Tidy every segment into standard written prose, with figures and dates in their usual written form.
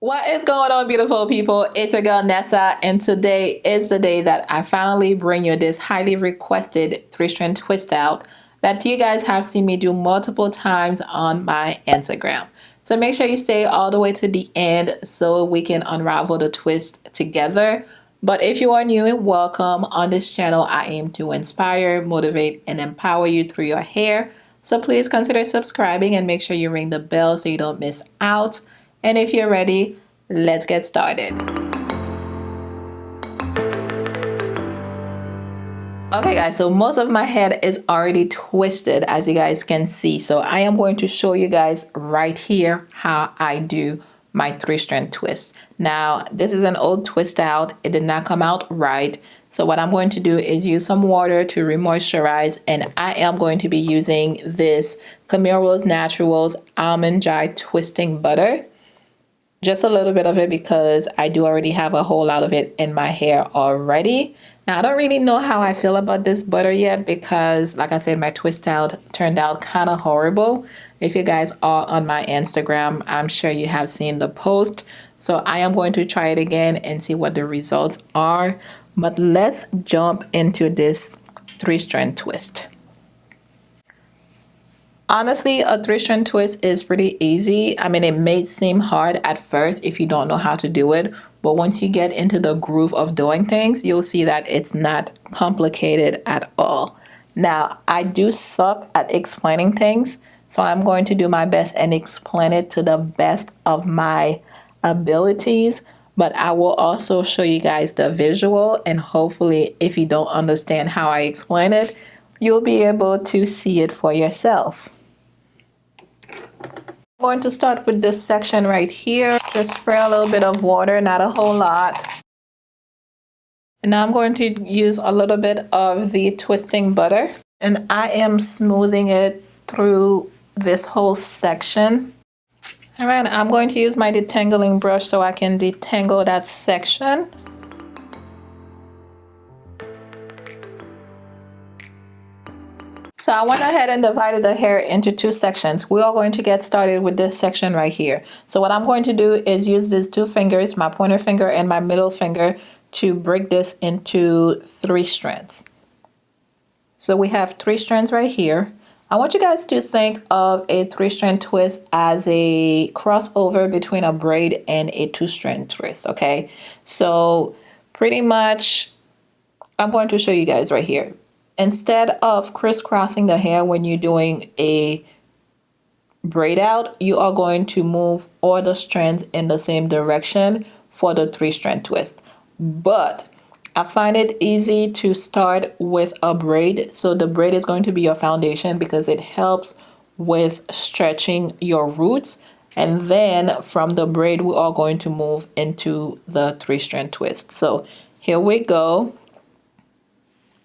What is going on, beautiful people? It's your girl Nessa, and today is the day that I finally bring you this highly requested 3-strand twist out that you guys have seen me do multiple times on my Instagram. So make sure you stay all the way to the end so we can unravel the twist together. But if you are new, welcome. On this channel, I aim to inspire, motivate, and empower you through your hair. So please consider subscribing and make sure you ring the bell so you don't miss out. And if you're ready, let's get started. Okay guys, so most of my head is already twisted, as you guys can see. So I am going to show you guys right here how I do my 3-strand twist. Now, this is an old twist out. It did not come out right. So what I'm going to do is use some water to remoisturize, and I am going to be using this Curls Naturals Almond Joy Twisting Butter. Just a little bit of it because I do already have a whole lot of it in my hair already. Now, I don't really know how I feel about this butter yet because, like I said, my twist out turned out kind of horrible. If you guys are on my Instagram, I'm sure you have seen the post. So I am going to try it again and see what the results are. But let's jump into this 3-strand twist. Honestly, a 3-strand twist is pretty easy. I mean, it may seem hard at first if you don't know how to do it, but once you get into the groove of doing things, you'll see that it's not complicated at all. Now, I do suck at explaining things, so I'm going to do my best and explain it to the best of my abilities, but I will also show you guys the visual, and hopefully, if you don't understand how I explain it, you'll be able to see it for yourself. I'm going to start with this section right here. Just spray a little bit of water, not a whole lot. And now I'm going to use a little bit of the twisting butter. And I am smoothing it through this whole section. All right, I'm going to use my detangling brush so I can detangle that section. So I went ahead and divided the hair into 2 sections. We are going to get started with this section right here. So what I'm going to do is use these 2 fingers, my pointer finger and my middle finger, to break this into 3 strands. So we have 3 strands right here. I want you guys to think of a 3-strand twist as a crossover between a braid and a 2-strand twist, okay? So pretty much, I'm going to show you guys right here. Instead of crisscrossing the hair when you're doing a braid out, you are going to move all the strands in the same direction for the 3-strand twist. But I find it easy to start with a braid. So the braid is going to be your foundation because it helps with stretching your roots. And then from the braid, we are going to move into the 3-strand twist. So here we go.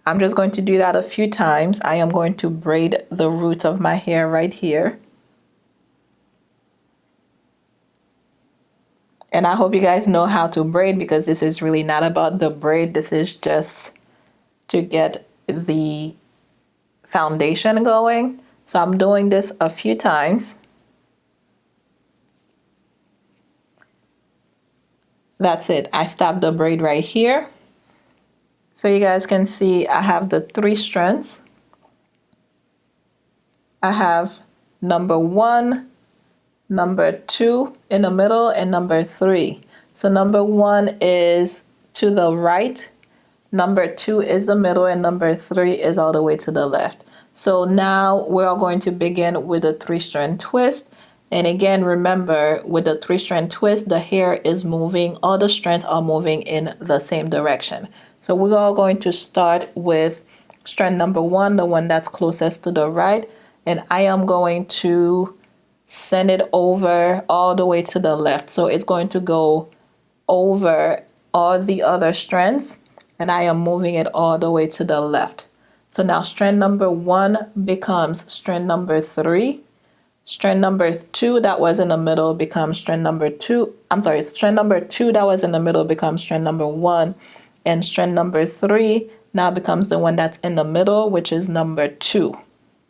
I'm just going to do that a few times. I am going to braid the roots of my hair right here. And I hope you guys know how to braid because this is really not about the braid. This is just to get the foundation going. So I'm doing this a few times. That's it. I stopped the braid right here. So you guys can see I have the 3 strands. I have number 1, number 2 in the middle, and number 3. So number 1 is to the right, number 2 is the middle, and number 3 is all the way to the left. So now we're going to begin with a 3-strand twist. And again, remember, with the 3-strand twist, the hair is moving, all the strands are moving in the same direction. So we are going to start with strand number 1, the one that's closest to the right. And I am going to send it over all the way to the left. So it's going to go over all the other strands, and I am moving it all the way to the left. So now strand number 1 becomes strand number 3. Strand number 2 that was in the middle becomes strand number 2. Strand number 2 that was in the middle becomes strand number 1. And strand number 3 now becomes the one that's in the middle, which is number 2.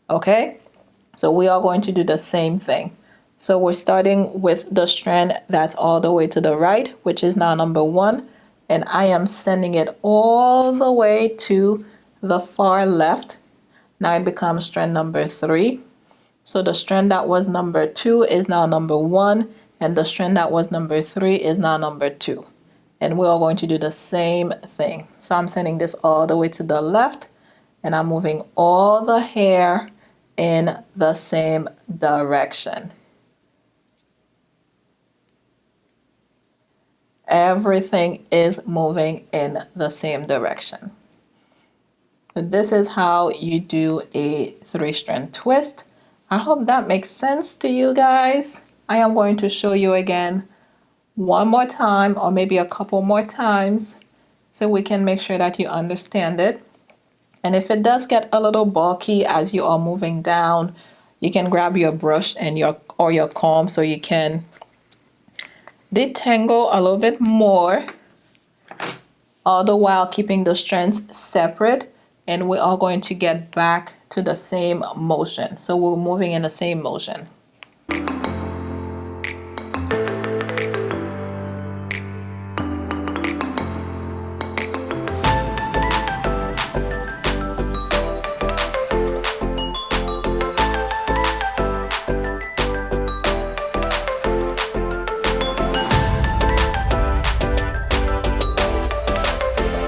Okay? So we are going to do the same thing. So we're starting with the strand that's all the way to the right, which is now number 1. And I am sending it all the way to the far left. Now it becomes strand number 3. So the strand that was number 2 is now number 1. And the strand that was number 3 is now number 2. And we're all going to do the same thing. So I'm sending this all the way to the left. And I'm moving all the hair in the same direction. Everything is moving in the same direction. So this is how you do a 3-strand twist. I hope that makes sense to you guys. I am going to show you again one more time, or maybe a couple more times, so we can make sure that you understand it. And if it does get a little bulky as you are moving down, you can grab your brush and your comb so you can detangle a little bit more, all the while keeping the strands separate. And we are going to get back to the same motion. So we're moving in the same motion.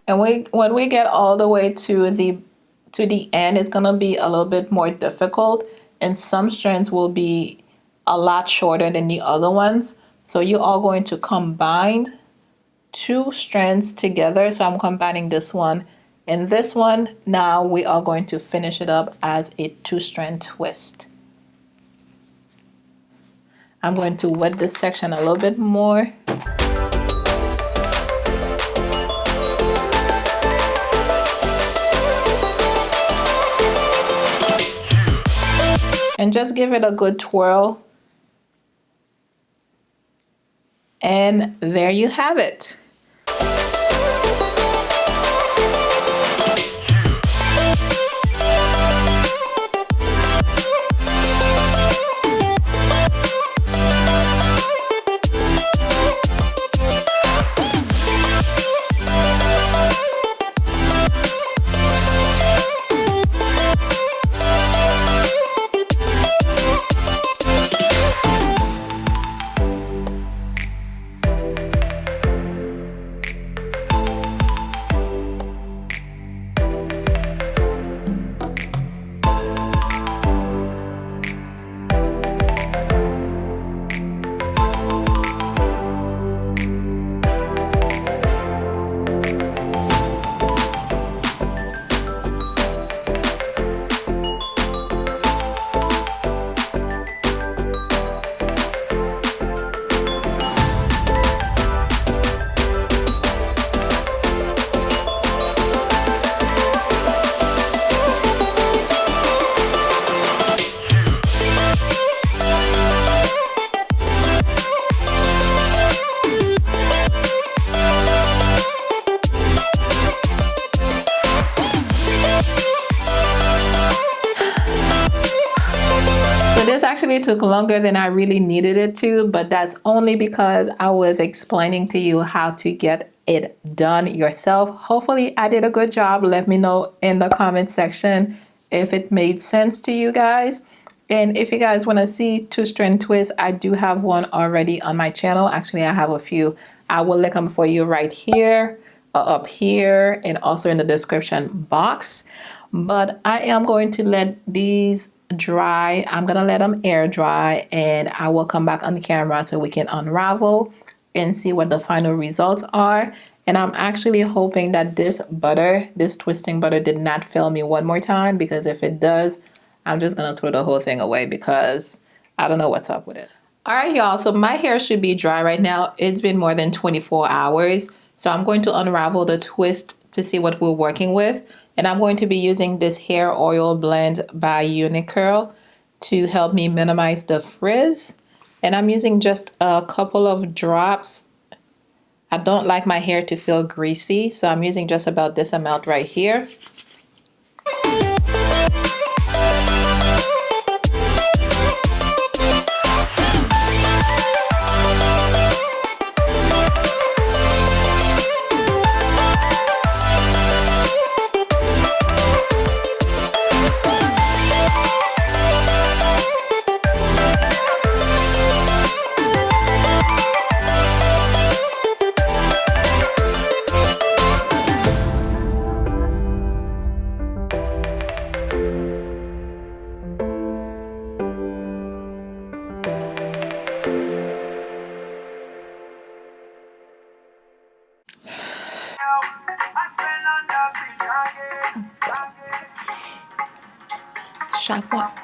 And when we get all the way to the end, it's gonna be a little bit more difficult, and some strands will be a lot shorter than the other ones. So you are going to combine 2 strands together. So I'm combining this one and this one. Now we are going to finish it up as a 2-strand twist. I'm going to wet this section a little bit more. And just give it a good twirl. And there you have it. This actually took longer than I really needed it to, but that's only because I was explaining to you how to get it done yourself. Hopefully I did a good job. Let me know in the comment section if it made sense to you guys. And if you guys want to see 2-strand twists, I do have one already on my channel. Actually, I have a few. I will link them for you right here, up here, and also in the description box. But I am going to let these dry. I'm gonna let them air dry, and I will come back on the camera so we can unravel and see what the final results are. And I'm actually hoping that this twisting butter did not fail me one more time, because if it does, I'm just gonna throw the whole thing away because I don't know what's up with it. All right, y'all, so my hair should be dry right now. It's been more than 24 hours. So I'm going to unravel the twist to see what we're working with. And I'm going to be using this hair oil blend by Unicurl to help me minimize the frizz. And I'm using just a couple of drops. I don't like my hair to feel greasy, so I'm using just about this amount right here. track for.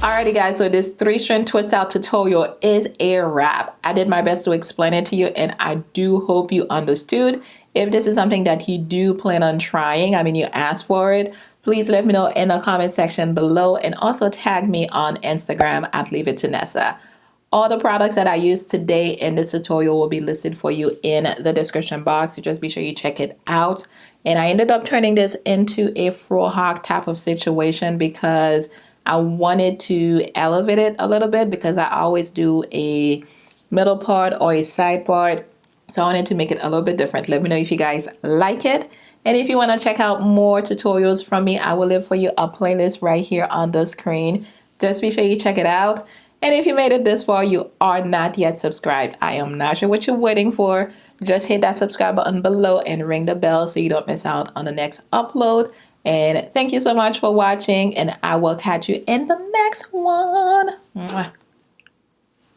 Alrighty guys, so this 3-strand twist out tutorial is a wrap. I did my best to explain it to you and I do hope you understood. If this is something that you do plan on trying, I mean you asked for it, please let me know in the comment section below and also tag me on Instagram at Leaveit2nessa. All the products that I used today in this tutorial will be listed for you in the description box, so just be sure you check it out. And I ended up turning this into a frohawk type of situation because I wanted to elevate it a little bit because I always do a middle part or a side part. So I wanted to make it a little bit different. Let me know if you guys like it. And if you want to check out more tutorials from me, I will leave for you a playlist right here on the screen. Just be sure you check it out. And if you made it this far, you are not yet subscribed. I am not sure what you're waiting for. Just hit that subscribe button below and ring the bell so you don't miss out on the next upload. And thank you so much for watching, and I will catch you in the next one. Mwah.